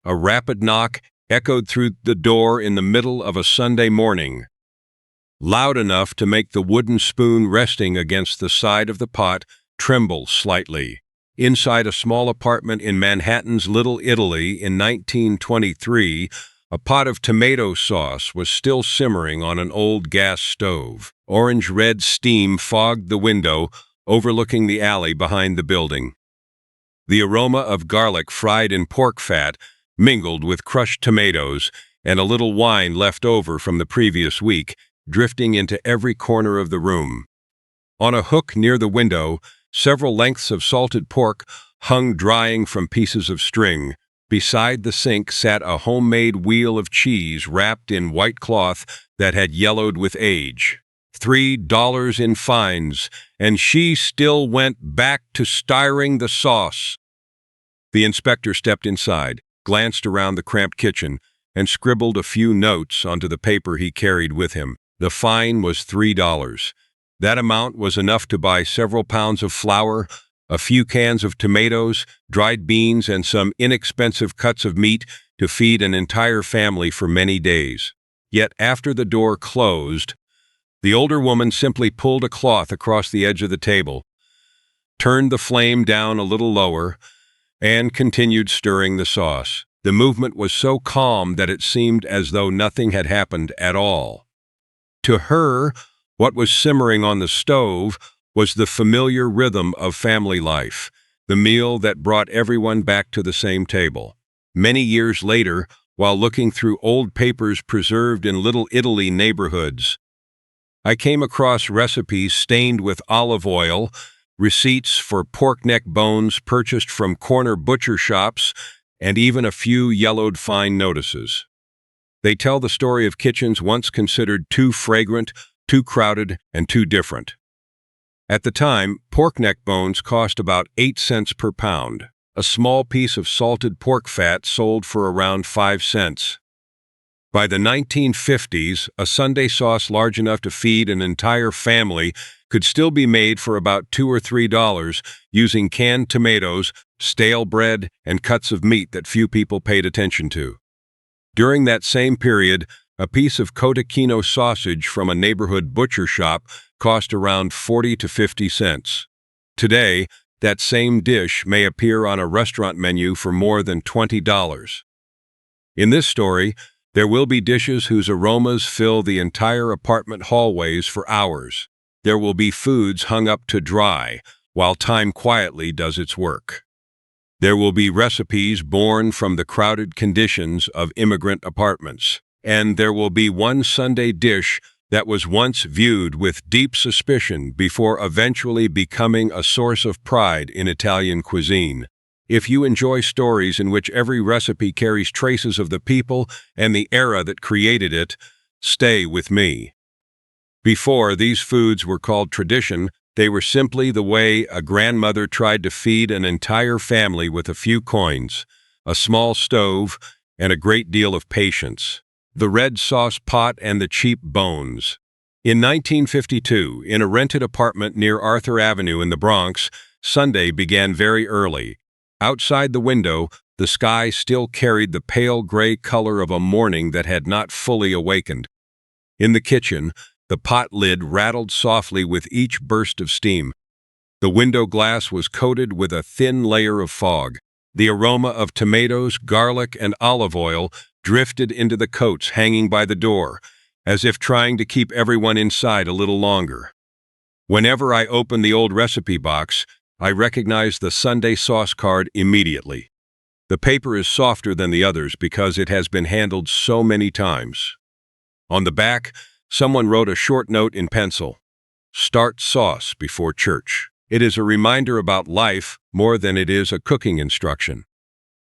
A rapid knock echoed through the door in the middle of a Sunday morning, loud enough to make the wooden spoon resting against the side of the pot tremble slightly. Inside a small apartment in Manhattan's Little Italy in 1923, a pot of tomato sauce was still simmering on an old gas stove. Orange-red steam fogged the window, overlooking the alley behind the building. The aroma of garlic fried in pork fat mingled with crushed tomatoes and a little wine left over from the previous week, drifting into every corner of the room. On a hook near the window, several lengths of salted pork hung drying from pieces of string. Beside the sink sat a homemade wheel of cheese wrapped in white cloth that had yellowed with age. $3 in fines, and she still went back to stirring the sauce. The inspector stepped inside, glanced around the cramped kitchen, and scribbled a few notes onto the paper he carried with him. The fine was $3. That amount was enough to buy several pounds of flour, a few cans of tomatoes, dried beans, and some inexpensive cuts of meat to feed an entire family for many days. Yet after the door closed, the older woman simply pulled a cloth across the edge of the table, turned the flame down a little lower, and continued stirring the sauce. The movement was so calm that it seemed as though nothing had happened at all. To her, what was simmering on the stove was the familiar rhythm of family life, the meal that brought everyone back to the same table. Many years later, while looking through old papers preserved in Little Italy neighborhoods, I came across recipes stained with olive oil, receipts for pork neck bones purchased from corner butcher shops, and even a few yellowed fine notices. They tell the story of kitchens once considered too fragrant, too crowded, and too different. At the time, pork neck bones cost about 8 cents per pound. A small piece of salted pork fat sold for around 5 cents. By the 1950s, a Sunday sauce large enough to feed an entire family could still be made for about $2 or $3 using canned tomatoes, stale bread, and cuts of meat that few people paid attention to. During that same period, a piece of cotechino sausage from a neighborhood butcher shop cost around 40 to 50 cents. Today, that same dish may appear on a restaurant menu for more than $20. In this story, there will be dishes whose aromas fill the entire apartment hallways for hours. There will be foods hung up to dry, while time quietly does its work. There will be recipes born from the crowded conditions of immigrant apartments. And there will be one Sunday dish that was once viewed with deep suspicion before eventually becoming a source of pride in Italian cuisine. If you enjoy stories in which every recipe carries traces of the people and the era that created it, stay with me. Before these foods were called tradition, they were simply the way a grandmother tried to feed an entire family with a few coins, a small stove, and a great deal of patience. The red sauce pot and the cheap bones. In 1952, in a rented apartment near Arthur Avenue in the Bronx, Sunday began very early. Outside the window, the sky still carried the pale gray color of a morning that had not fully awakened. In the kitchen, the pot lid rattled softly with each burst of steam. The window glass was coated with a thin layer of fog. The aroma of tomatoes, garlic, and olive oil drifted into the coats hanging by the door, as if trying to keep everyone inside a little longer. Whenever I opened the old recipe box, I recognized the Sunday sauce card immediately. The paper is softer than the others because it has been handled so many times. On the back, someone wrote a short note in pencil: "Start sauce before church." It is a reminder about life more than it is a cooking instruction.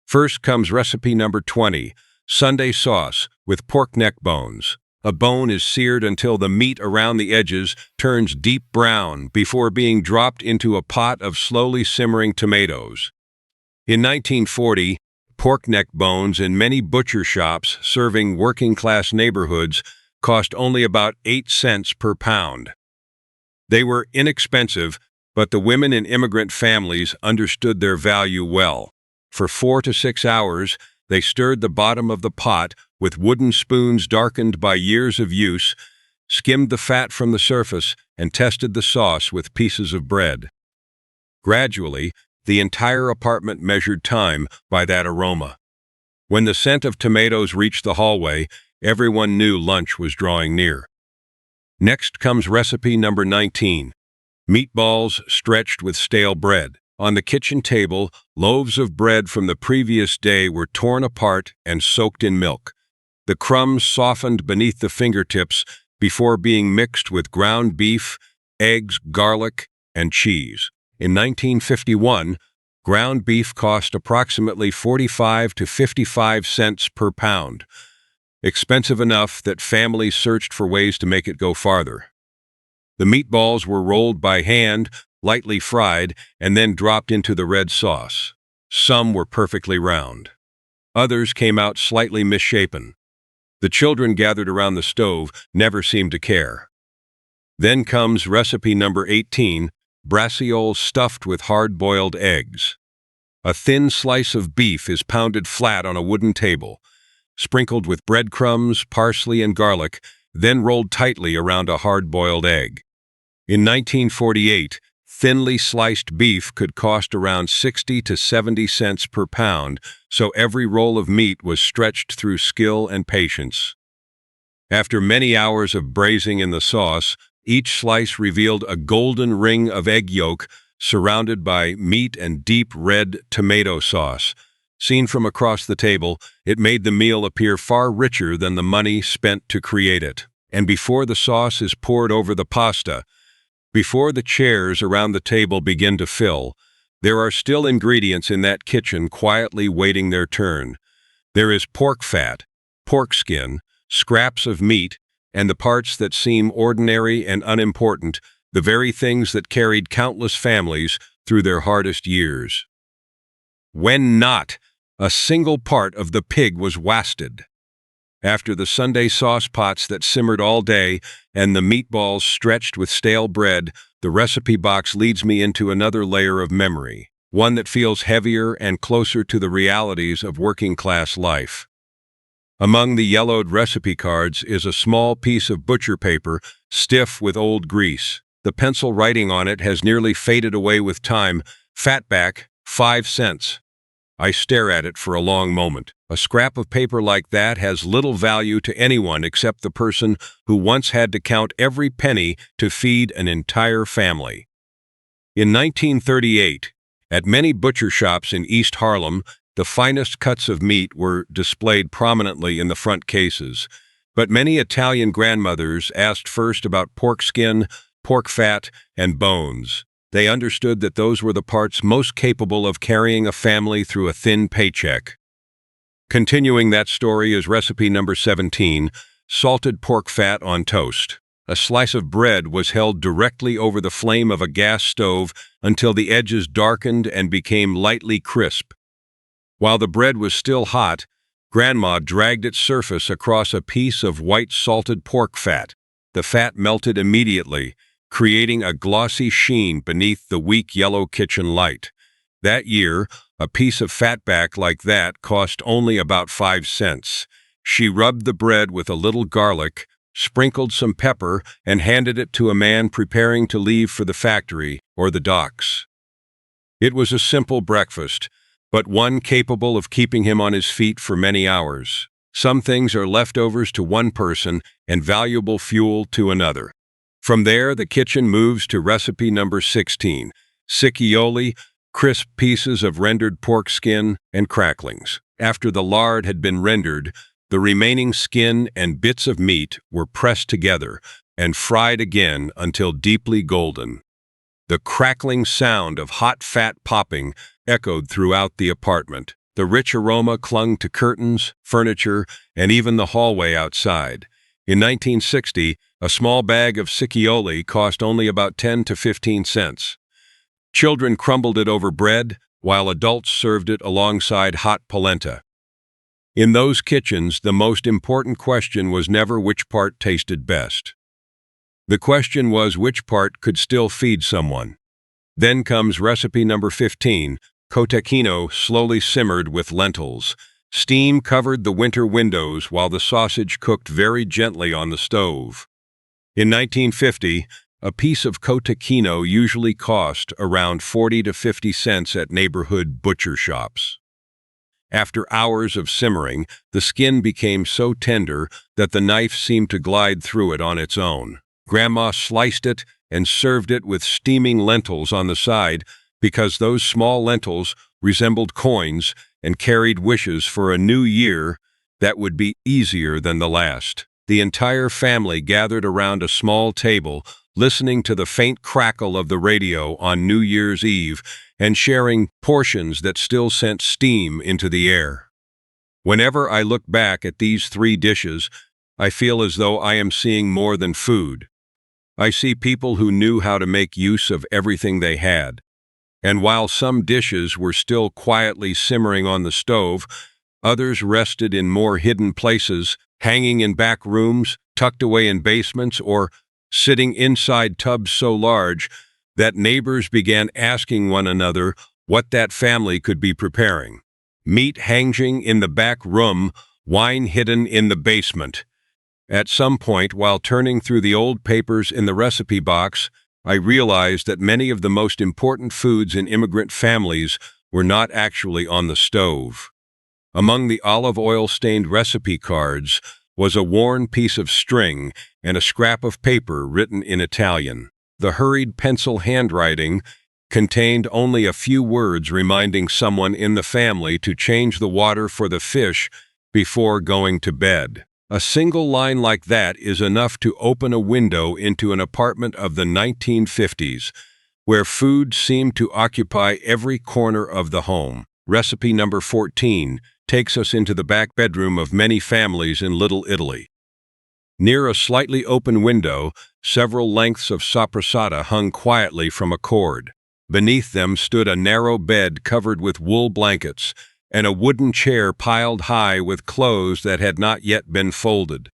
First comes recipe number 20, Sunday sauce with pork neck bones. A bone is seared until the meat around the edges turns deep brown before being dropped into a pot of slowly simmering tomatoes. In 1940, pork neck bones in many butcher shops serving working-class neighborhoods cost only about 8 cents per pound. They were inexpensive, but the women in immigrant families understood their value well. For 4 to 6 hours, They stirred the bottom of the pot with wooden spoons darkened by years of use, skimmed the fat from the surface, and tested the sauce with pieces of bread. Gradually, the entire apartment measured time by that aroma. When the scent of tomatoes reached the hallway, everyone knew lunch was drawing near. Next comes recipe number 19, meatballs stretched with stale bread. On the kitchen table, loaves of bread from the previous day were torn apart and soaked in milk. The crumbs softened beneath the fingertips before being mixed with ground beef, eggs, garlic, and cheese. In 1951, ground beef cost approximately 45 to 55 cents per pound, expensive enough that families searched for ways to make it go farther. The meatballs were rolled by hand, lightly fried, and then dropped into the red sauce. Some were perfectly round. Others came out slightly misshapen. The children gathered around the stove never seemed to care. Then comes recipe number 18, bracioles stuffed with hard-boiled eggs. A thin slice of beef is pounded flat on a wooden table, sprinkled with breadcrumbs, parsley, and garlic, then rolled tightly around a hard-boiled egg. In 1948, thinly sliced beef could cost around 60 to 70 cents per pound, so every roll of meat was stretched through skill and patience. After many hours of braising in the sauce, each slice revealed a golden ring of egg yolk surrounded by meat and deep red tomato sauce. Seen from across the table, it made the meal appear far richer than the money spent to create it. And before the sauce is poured over the pasta, before the chairs around the table begin to fill, there are still ingredients in that kitchen quietly waiting their turn. There is pork fat, pork skin, scraps of meat, and the parts that seem ordinary and unimportant, the very things that carried countless families through their hardest years. When not, a single part of the pig was wasted. After the Sunday sauce pots that simmered all day and the meatballs stretched with stale bread, the recipe box leads me into another layer of memory, one that feels heavier and closer to the realities of working-class life. Among the yellowed recipe cards is a small piece of butcher paper, stiff with old grease. The pencil writing on it has nearly faded away with time. Fatback, 5 cents. I stare at it for a long moment. A scrap of paper like that has little value to anyone except the person who once had to count every penny to feed an entire family. In 1938, at many butcher shops in East Harlem, the finest cuts of meat were displayed prominently in the front cases, but many Italian grandmothers asked first about pork skin, pork fat, and bones. They understood that those were the parts most capable of carrying a family through a thin paycheck. Continuing that story is recipe number 17, salted pork fat on toast. A slice of bread was held directly over the flame of a gas stove until the edges darkened and became lightly crisp. While the bread was still hot, Grandma dragged its surface across a piece of white salted pork fat. The fat melted immediately, creating a glossy sheen beneath the weak yellow kitchen light. That year, a piece of fatback like that cost only about 5 cents. She rubbed the bread with a little garlic, sprinkled some pepper, and handed it to a man preparing to leave for the factory or the docks. It was a simple breakfast, but one capable of keeping him on his feet for many hours. Some things are leftovers to one person and valuable fuel to another. From there, the kitchen moves to recipe number 16, ciccioli, crisp pieces of rendered pork skin and cracklings. After the lard had been rendered, the remaining skin and bits of meat were pressed together and fried again until deeply golden. The crackling sound of hot fat popping echoed throughout the apartment. The rich aroma clung to curtains, furniture, and even the hallway outside. In 1960, a small bag of ciccioli cost only about 10 to 15 cents. Children crumbled it over bread, while adults served it alongside hot polenta. In those kitchens, the most important question was never which part tasted best. The question was which part could still feed someone. Then comes recipe number 15, cotechino slowly simmered with lentils. Steam covered the winter windows while the sausage cooked very gently on the stove. In 1950, a piece of cotechino usually cost around 40 to 50 cents at neighborhood butcher shops. After hours of simmering, the skin became so tender that the knife seemed to glide through it on its own. Grandma sliced it and served it with steaming lentils on the side because those small lentils resembled coins and carried wishes for a new year that would be easier than the last. The entire family gathered around a small table, listening to the faint crackle of the radio on New Year's Eve and sharing portions that still sent steam into the air. Whenever I look back at these three dishes, I feel as though I am seeing more than food. I see people who knew how to make use of everything they had. And while some dishes were still quietly simmering on the stove, others rested in more hidden places, hanging in back rooms, tucked away in basements, or sitting inside tubs so large that neighbors began asking one another what that family could be preparing. Meat hanging in the back room, wine hidden in the basement. At some point, while turning through the old papers in the recipe box, I realized that many of the most important foods in immigrant families were not actually on the stove. Among the olive oil-stained recipe cards was a worn piece of string and a scrap of paper written in Italian. The hurried pencil handwriting contained only a few words reminding someone in the family to change the water for the fish before going to bed. A single line like that is enough to open a window into an apartment of the 1950s, where food seemed to occupy every corner of the home. Recipe number 14 takes us into the back bedroom of many families in Little Italy. Near a slightly open window, several lengths of sopressata hung quietly from a cord. Beneath them stood a narrow bed covered with wool blankets and a wooden chair piled high with clothes that had not yet been folded.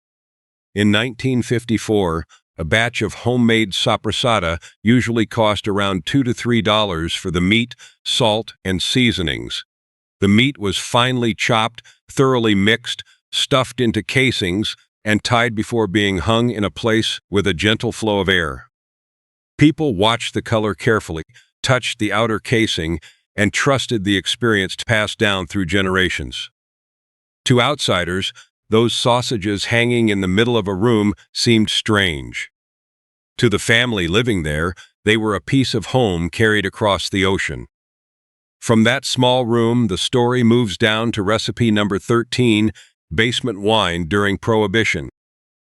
In 1954, a batch of homemade sopressata usually cost around $2 to $3 for the meat, salt, and seasonings. The meat was finely chopped, thoroughly mixed, stuffed into casings, and tied before being hung in a place with a gentle flow of air. People watched the color carefully, touched the outer casing, and trusted the experience passed down through generations. To outsiders, those sausages hanging in the middle of a room seemed strange. To the family living there, they were a piece of home carried across the ocean. From that small room, the story moves down to recipe number 13, basement wine during Prohibition.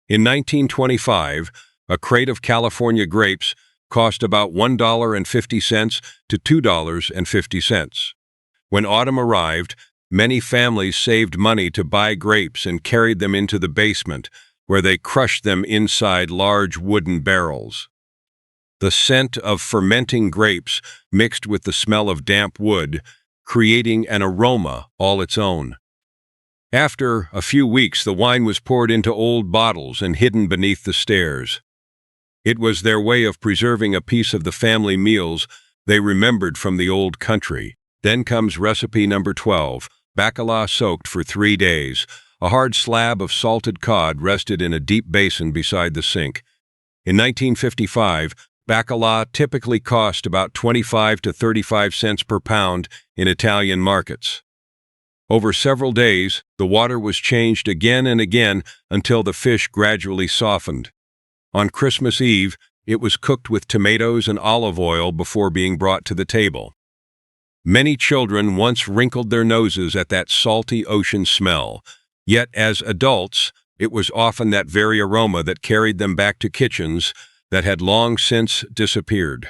In 1925, a crate of California grapes cost about $1.50 to $2.50. When autumn arrived, many families saved money to buy grapes and carried them into the basement, where they crushed them inside large wooden barrels. The scent of fermenting grapes mixed with the smell of damp wood, creating an aroma all its own. After a few weeks, the wine was poured into old bottles and hidden beneath the stairs. It was their way of preserving a piece of the family meals they remembered from the old country. Then comes recipe number 12, bacala soaked for 3 days. A hard slab of salted cod rested in a deep basin beside the sink. In 1955, bacala typically cost about 25 to 35 cents per pound in Italian markets. Over several days, the water was changed again and again until the fish gradually softened. On Christmas Eve, it was cooked with tomatoes and olive oil before being brought to the table. Many children once wrinkled their noses at that salty ocean smell, yet as adults, it was often that very aroma that carried them back to kitchens that had long since disappeared.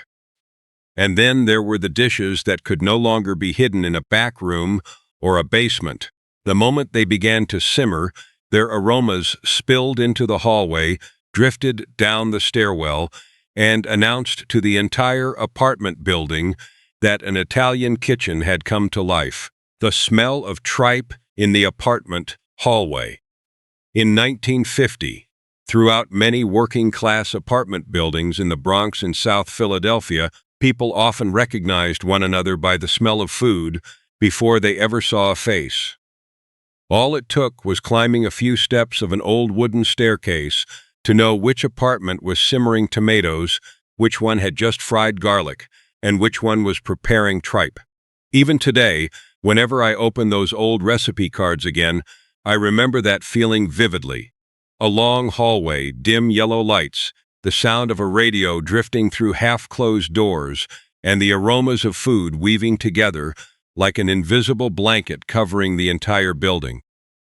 And then there were the dishes that could no longer be hidden in a back room or a basement. The moment they began to simmer, their aromas spilled into the hallway, drifted down the stairwell, and announced to the entire apartment building that an Italian kitchen had come to life. The smell of tripe in the apartment hallway. In 1950, throughout many working-class apartment buildings in the Bronx and South Philadelphia, people often recognized one another by the smell of food before they ever saw a face. All it took was climbing a few steps of an old wooden staircase to know which apartment was simmering tomatoes, which one had just fried garlic, and which one was preparing tripe. Even today, whenever I open those old recipe cards again, I remember that feeling vividly. A long hallway, dim yellow lights, the sound of a radio drifting through half-closed doors, and the aromas of food weaving together like an invisible blanket covering the entire building.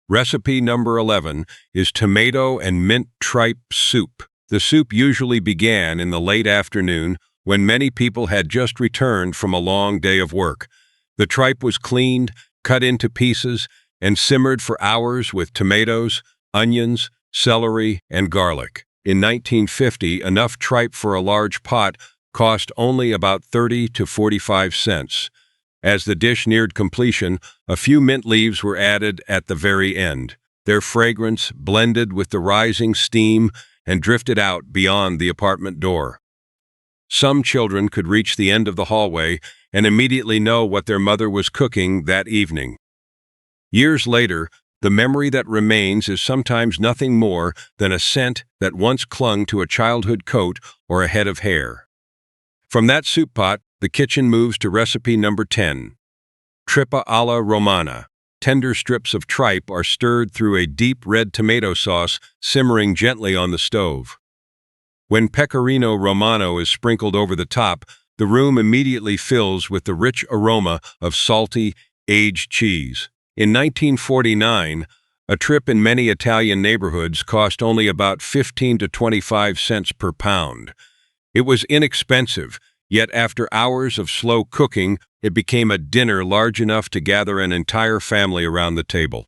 Recipe number 11 is tomato and mint tripe soup. The soup usually began in the late afternoon when many people had just returned from a long day of work. The tripe was cleaned, cut into pieces, and simmered for hours with tomatoes, onions, celery, and garlic. In 1950, enough tripe for a large pot cost only about 30 to 45 cents. As the dish neared completion, a few mint leaves were added at the very end. Their fragrance blended with the rising steam and drifted out beyond the apartment door. Some children could reach the end of the hallway and immediately know what their mother was cooking that evening. Years later, the memory that remains is sometimes nothing more than a scent that once clung to a childhood coat or a head of hair. From that soup pot, the kitchen moves to recipe number 10. Trippa alla Romana. Tender strips of tripe are stirred through a deep red tomato sauce simmering gently on the stove. When pecorino romano is sprinkled over the top, the room immediately fills with the rich aroma of salty, aged cheese. In 1949, a trip in many Italian neighborhoods cost only about 15 to 25 cents per pound. It was inexpensive, yet after hours of slow cooking, it became a dinner large enough to gather an entire family around the table.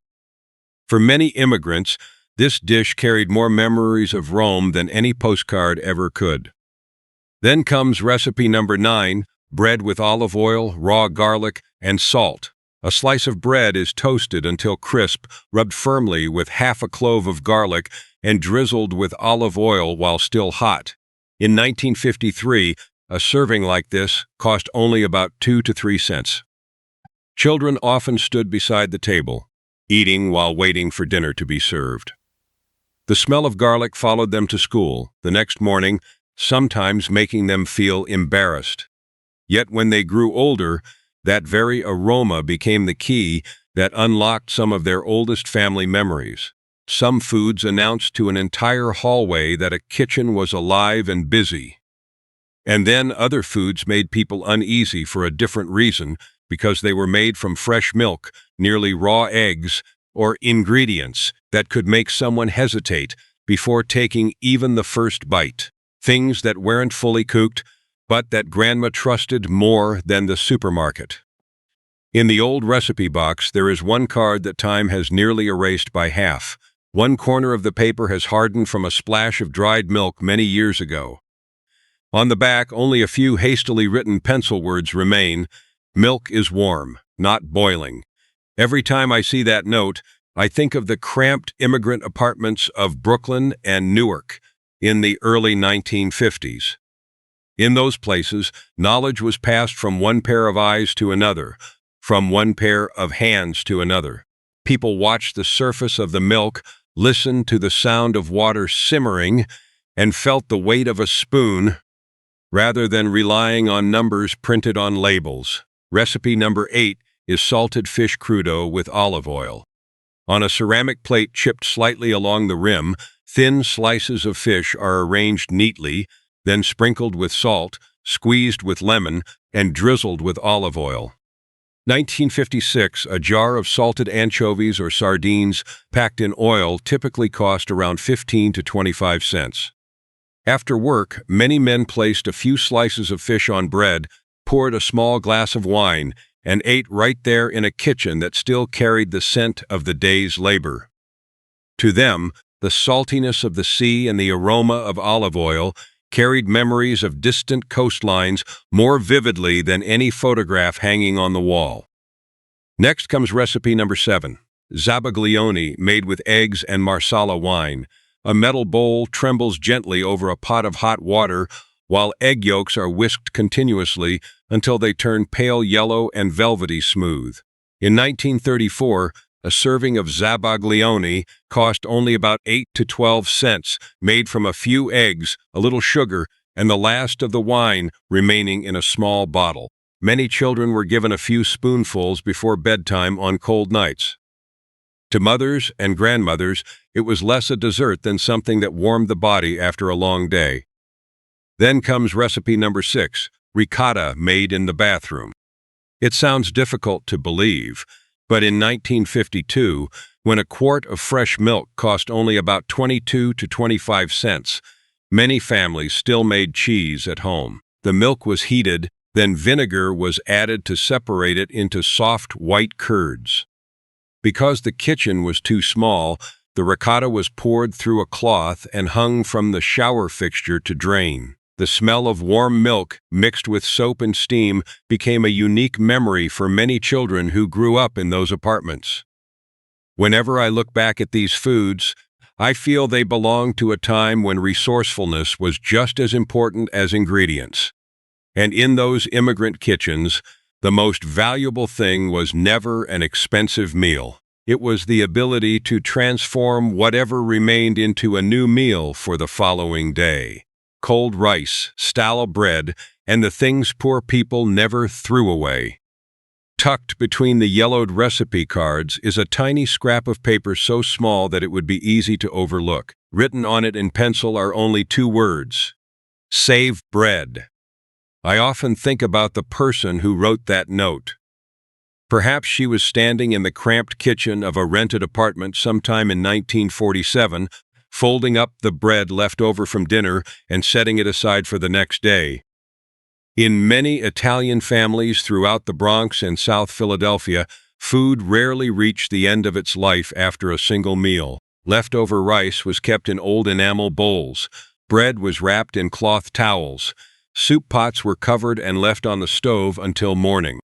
For many immigrants, this dish carried more memories of Rome than any postcard ever could. Then comes recipe number 9, bread with olive oil, raw garlic, and salt. A slice of bread is toasted until crisp, rubbed firmly with half a clove of garlic, and drizzled with olive oil while still hot. In 1953, a serving like this cost only about 2 to 3 cents. Children often stood beside the table, eating while waiting for dinner to be served. The smell of garlic followed them to school the next morning, sometimes making them feel embarrassed. Yet when they grew older, that very aroma became the key that unlocked some of their oldest family memories. Some foods announced to an entire hallway that a kitchen was alive and busy. And then other foods made people uneasy for a different reason, because they were made from fresh milk, nearly raw eggs, or ingredients that could make someone hesitate before taking even the first bite. Things that weren't fully cooked, but that Grandma trusted more than the supermarket. In the old recipe box, there is one card that time has nearly erased by half. One corner of the paper has hardened from a splash of dried milk many years ago. On the back, only a few hastily written pencil words remain. Milk is warm, not boiling. Every time I see that note, I think of the cramped immigrant apartments of Brooklyn and Newark in the early 1950s. In those places, knowledge was passed from one pair of eyes to another, from one pair of hands to another. People watched the surface of the milk, listened to the sound of water simmering, and felt the weight of a spoon, rather than relying on numbers printed on labels. Recipe number 8 is salted fish crudo with olive oil. On a ceramic plate chipped slightly along the rim, thin slices of fish are arranged neatly, then sprinkled with salt, squeezed with lemon, and drizzled with olive oil. 1956, a jar of salted anchovies or sardines packed in oil typically cost around 15 to 25 cents. After work, many men placed a few slices of fish on bread, poured a small glass of wine, and ate right there in a kitchen that still carried the scent of the day's labor. To them, the saltiness of the sea and the aroma of olive oil carried memories of distant coastlines more vividly than any photograph hanging on the wall. Next comes recipe number 7, zabaglione made with eggs and marsala wine. A metal bowl trembles gently over a pot of hot water while egg yolks are whisked continuously until they turn pale yellow and velvety smooth. In 1934, A serving of zabaglione cost only about 8 to 12 cents, made from a few eggs, a little sugar, and the last of the wine remaining in a small bottle. Many children were given a few spoonfuls before bedtime on cold nights. To mothers and grandmothers, it was less a dessert than something that warmed the body after a long day. Then comes recipe number 6, ricotta made in the bathroom. It sounds difficult to believe, but in 1952, when a quart of fresh milk cost only about 22 to 25 cents, many families still made cheese at home. The milk was heated, then vinegar was added to separate it into soft white curds. Because the kitchen was too small, the ricotta was poured through a cloth and hung from the shower fixture to drain. The smell of warm milk mixed with soap and steam became a unique memory for many children who grew up in those apartments. Whenever I look back at these foods, I feel they belong to a time when resourcefulness was just as important as ingredients. And in those immigrant kitchens, the most valuable thing was never an expensive meal. It was the ability to transform whatever remained into a new meal for the following day. Cold rice, stale bread, and the things poor people never threw away. Tucked between the yellowed recipe cards is a tiny scrap of paper so small that it would be easy to overlook. Written on it in pencil are only 2 words: "Save bread." I often think about the person who wrote that note. Perhaps she was standing in the cramped kitchen of a rented apartment sometime in 1947, folding up the bread left over from dinner and setting it aside for the next day. In many Italian families throughout the Bronx and South Philadelphia, food rarely reached the end of its life after a single meal. Leftover rice was kept in old enamel bowls. Bread was wrapped in cloth towels. Soup pots were covered and left on the stove until morning.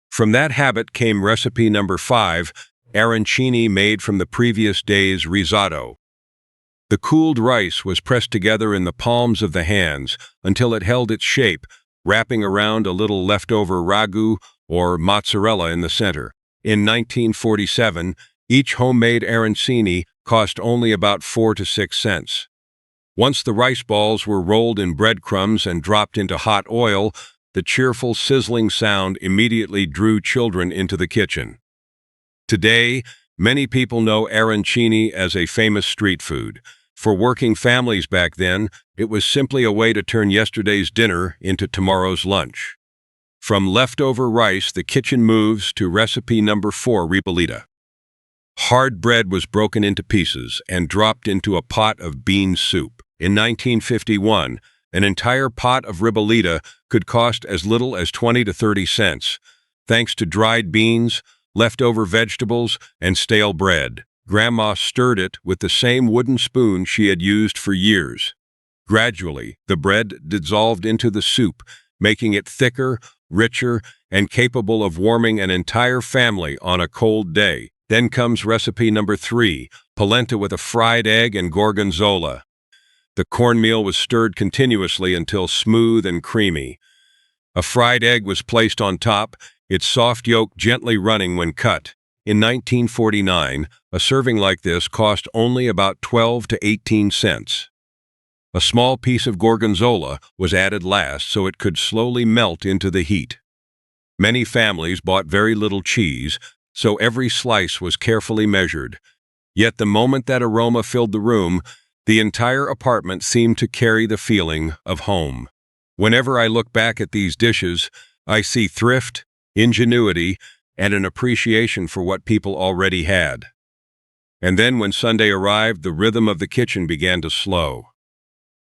From that habit came recipe number 5, arancini made from the previous day's risotto. The cooled rice was pressed together in the palms of the hands until it held its shape, wrapping around a little leftover ragu or mozzarella in the center. In 1947, each homemade arancini cost only about 4 to 6 cents. Once the rice balls were rolled in breadcrumbs and dropped into hot oil, the cheerful, sizzling sound immediately drew children into the kitchen. Today, many people know arancini as a famous street food. For working families back then, it was simply a way to turn yesterday's dinner into tomorrow's lunch. From leftover rice, the kitchen moves to recipe number 4, ribollita. Hard bread was broken into pieces and dropped into a pot of bean soup. In 1951, an entire pot of ribollita could cost as little as 20 to 30 cents, thanks to dried beans, leftover vegetables, and stale bread. Grandma stirred it with the same wooden spoon she had used for years. Gradually, the bread dissolved into the soup, making it thicker, richer, and capable of warming an entire family on a cold day. Then comes recipe number 3, polenta with a fried egg and gorgonzola. The cornmeal was stirred continuously until smooth and creamy. A fried egg was placed on top, its soft yolk gently running when cut. In 1949, a serving like this cost only about 12 to 18 cents. A small piece of gorgonzola was added last so it could slowly melt into the heat. Many families bought very little cheese, so every slice was carefully measured. Yet the moment that aroma filled the room, the entire apartment seemed to carry the feeling of home. Whenever I look back at these dishes, I see thrift, ingenuity, and an appreciation for what people already had. And then when Sunday arrived, the rhythm of the kitchen began to slow.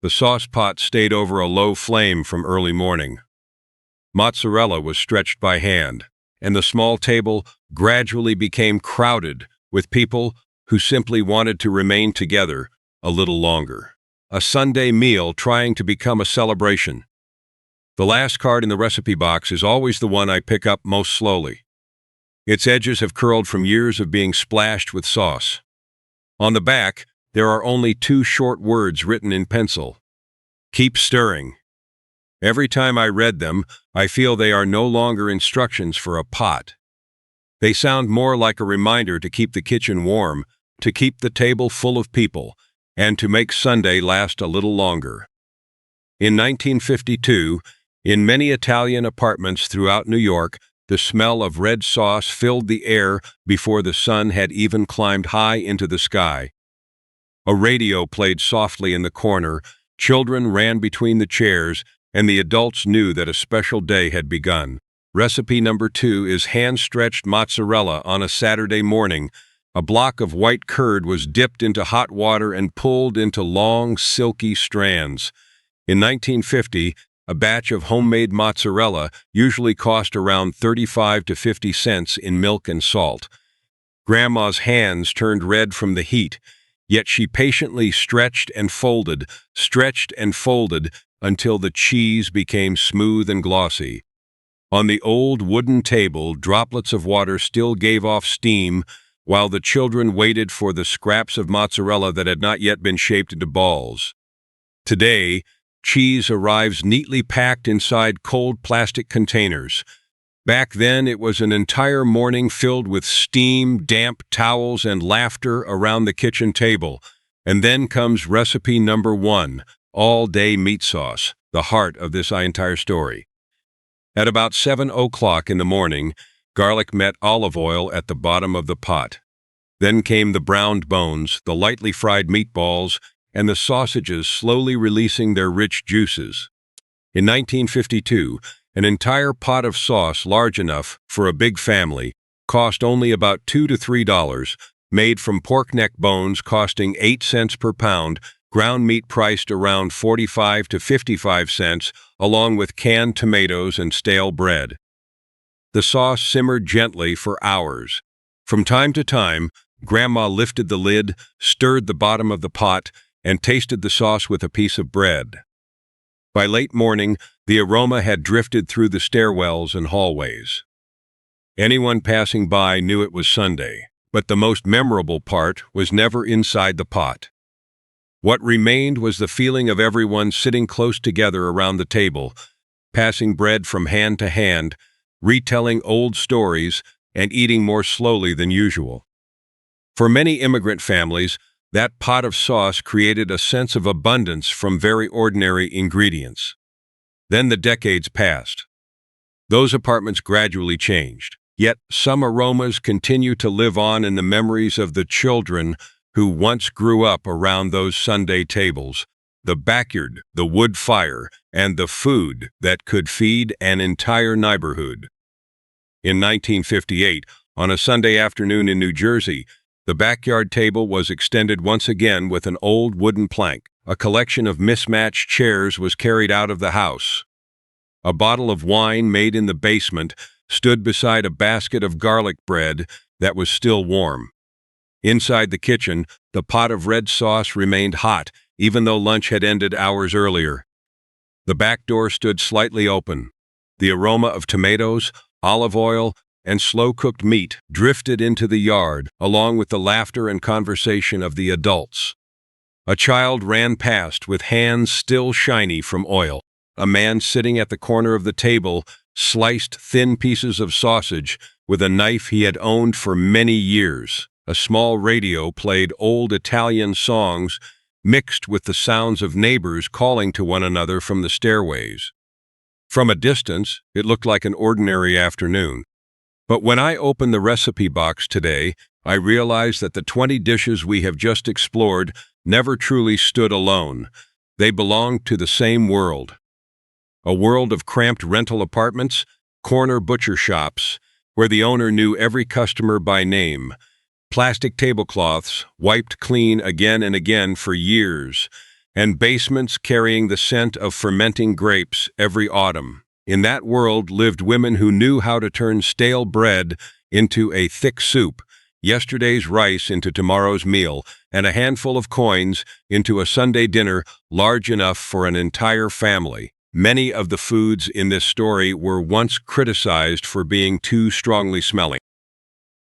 The sauce pot stayed over a low flame from early morning. Mozzarella was stretched by hand, and the small table gradually became crowded with people who simply wanted to remain together a little longer. A Sunday meal trying to become a celebration. The last card in the recipe box is always the one I pick up most slowly. Its edges have curled from years of being splashed with sauce. On the back, there are only 2 short words written in pencil. Keep stirring. Every time I read them, I feel they are no longer instructions for a pot. They sound more like a reminder to keep the kitchen warm, to keep the table full of people, and to make Sunday last a little longer. In 1952, in many Italian apartments throughout New York, the smell of red sauce filled the air before the sun had even climbed high into the sky. A radio played softly in the corner, children ran between the chairs, and the adults knew that a special day had begun. Recipe number 2 is hand-stretched mozzarella on a Saturday morning. A block of white curd was dipped into hot water and pulled into long, silky strands. In 1950, a batch of homemade mozzarella usually cost around 35 to 50 cents in milk and salt. Grandma's hands turned red from the heat, yet she patiently stretched and folded until the cheese became smooth and glossy. On the old wooden table, droplets of water still gave off steam, while the children waited for the scraps of mozzarella that had not yet been shaped into balls. Today, cheese arrives neatly packed inside cold plastic containers. Back then, it was an entire morning filled with steam, damp towels, and laughter around the kitchen table. And then comes recipe number 1, all-day meat sauce, the heart of this entire story. At about 7 o'clock in the morning, garlic met olive oil at the bottom of the pot. Then came the browned bones, the lightly fried meatballs, and the sausages slowly releasing their rich juices. In 1952, an entire pot of sauce large enough for a big family cost only about $2 to $3, made from pork neck bones costing 8 cents per pound, ground meat priced around 45 to 55 cents, along with canned tomatoes and stale bread. The sauce simmered gently for hours. From time to time, Grandma lifted the lid, stirred the bottom of the pot, and tasted the sauce with a piece of bread. By late morning, the aroma had drifted through the stairwells and hallways. Anyone passing by knew it was Sunday, but the most memorable part was never inside the pot. What remained was the feeling of everyone sitting close together around the table, passing bread from hand to hand, retelling old stories, and eating more slowly than usual. For many immigrant families, that pot of sauce created a sense of abundance from very ordinary ingredients. Then the decades passed. Those apartments gradually changed, yet some aromas continue to live on in the memories of the children who once grew up around those Sunday tables, the backyard, the wood fire, and the food that could feed an entire neighborhood. In 1958, on a Sunday afternoon in New Jersey, the backyard table was extended once again with an old wooden plank. A collection of mismatched chairs was carried out of the house. A bottle of wine made in the basement stood beside a basket of garlic bread that was still warm. Inside the kitchen, the pot of red sauce remained hot, even though lunch had ended hours earlier. The back door stood slightly open. The aroma of tomatoes, olive oil, and slow-cooked meat drifted into the yard, along with the laughter and conversation of the adults. A child ran past with hands still shiny from oil. A man sitting at the corner of the table sliced thin pieces of sausage with a knife he had owned for many years. A small radio played old Italian songs mixed with the sounds of neighbors calling to one another from the stairways. From a distance, it looked like an ordinary afternoon. But when I opened the recipe box today, I realized that the 20 dishes we have just explored never truly stood alone. They belonged to the same world. A world of cramped rental apartments, corner butcher shops, where the owner knew every customer by name, plastic tablecloths wiped clean again and again for years, and basements carrying the scent of fermenting grapes every autumn. In that world lived women who knew how to turn stale bread into a thick soup, yesterday's rice into tomorrow's meal, and a handful of coins into a Sunday dinner large enough for an entire family. Many of the foods in this story were once criticized for being too strongly smelling.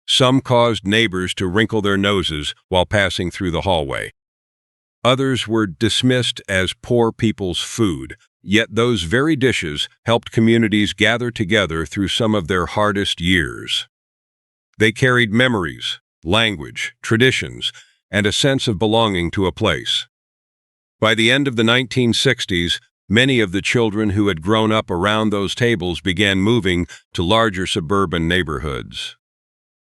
Some caused neighbors to wrinkle their noses while passing through the hallway. Others were dismissed as poor people's food. Yet those very dishes helped communities gather together through some of their hardest years. They carried memories, language, traditions, and a sense of belonging to a place. By the end of the 1960s, many of the children who had grown up around those tables began moving to larger suburban neighborhoods.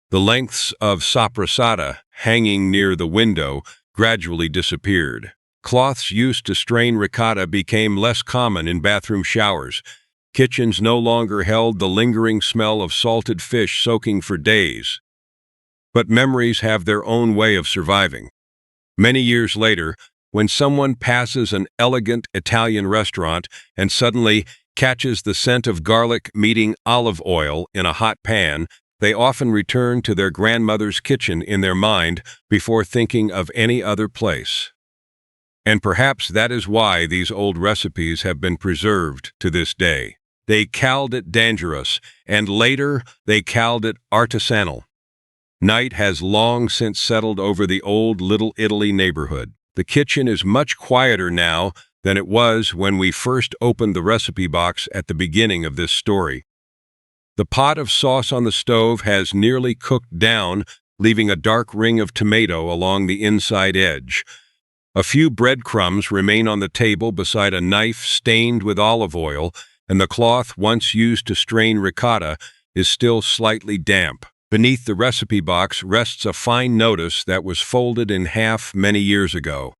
The lengths of saprasada hanging near the window gradually disappeared. Cloths used to strain ricotta became less common in bathroom showers. Kitchens no longer held the lingering smell of salted fish soaking for days. But memories have their own way of surviving. Many years later, when someone passes an elegant Italian restaurant and suddenly catches the scent of garlic meeting olive oil in a hot pan, they often return to their grandmother's kitchen in their mind before thinking of any other place. And perhaps that is why these old recipes have been preserved to this day. They called it dangerous, and later they called it artisanal. Night has long since settled over the old Little Italy neighborhood. The kitchen is much quieter now than it was when we first opened the recipe box at the beginning of this story. The pot of sauce on the stove has nearly cooked down, leaving a dark ring of tomato along the inside edge. A few breadcrumbs remain on the table beside a knife stained with olive oil, and the cloth once used to strain ricotta is still slightly damp. Beneath the recipe box rests a fine notice that was folded in half many years ago.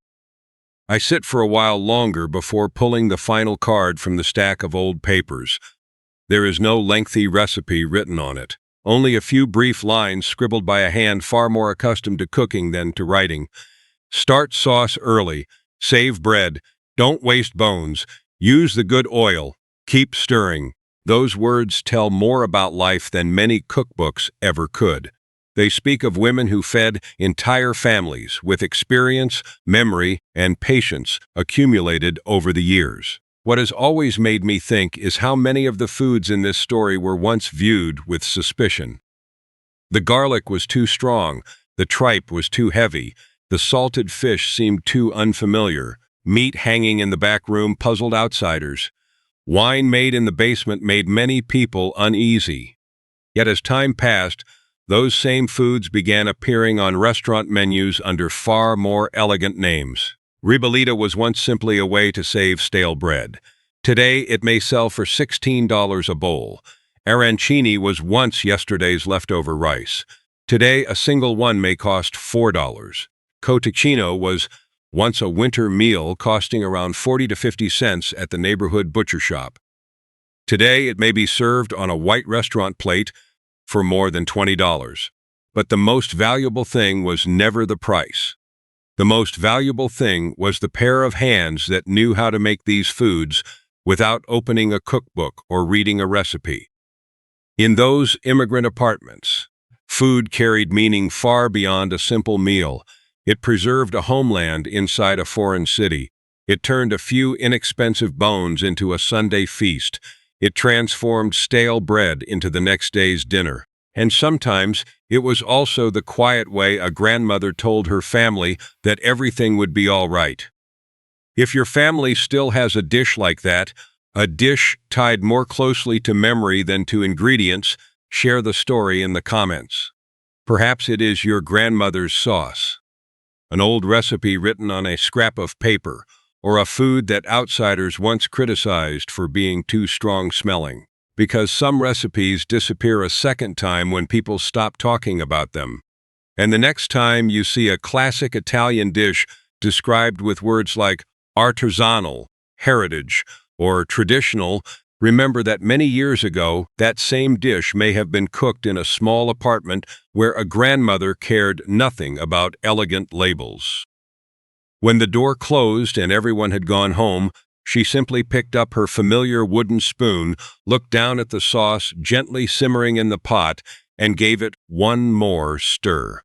I sit for a while longer before pulling the final card from the stack of old papers. There is no lengthy recipe written on it, only a few brief lines scribbled by a hand far more accustomed to cooking than to writing. Start sauce early, save bread, don't waste bones, use the good oil, keep stirring. Those words tell more about life than many cookbooks ever could. They speak of women who fed entire families with experience, memory, and patience accumulated over the years. What has always made me think is how many of the foods in this story were once viewed with suspicion. The garlic was too strong, the tripe was too heavy, the salted fish seemed too unfamiliar, meat hanging in the back room puzzled outsiders. Wine made in the basement made many people uneasy. Yet as time passed, those same foods began appearing on restaurant menus under far more elegant names. Ribollita was once simply a way to save stale bread. Today, it may sell for $16 a bowl. Arancini was once yesterday's leftover rice. Today, a single one may cost $4. Cotechino was once a winter meal costing around 40 to 50 cents at the neighborhood butcher shop. Today, it may be served on a white restaurant plate for more than $20. But the most valuable thing was never the price. The most valuable thing was the pair of hands that knew how to make these foods without opening a cookbook or reading a recipe. In those immigrant apartments, food carried meaning far beyond a simple meal. It preserved a homeland inside a foreign city. It turned a few inexpensive bones into a Sunday feast. It transformed stale bread into the next day's dinner. And sometimes it was also the quiet way a grandmother told her family that everything would be all right. If your family still has a dish like that, a dish tied more closely to memory than to ingredients, share the story in the comments. Perhaps it is your grandmother's sauce, an old recipe written on a scrap of paper, or a food that outsiders once criticized for being too strong-smelling. Because some recipes disappear a second time when people stop talking about them. And the next time you see a classic Italian dish described with words like artisanal, heritage, or traditional, remember that many years ago, that same dish may have been cooked in a small apartment where a grandmother cared nothing about elegant labels. When the door closed and everyone had gone home, she simply picked up her familiar wooden spoon, looked down at the sauce gently simmering in the pot, and gave it one more stir.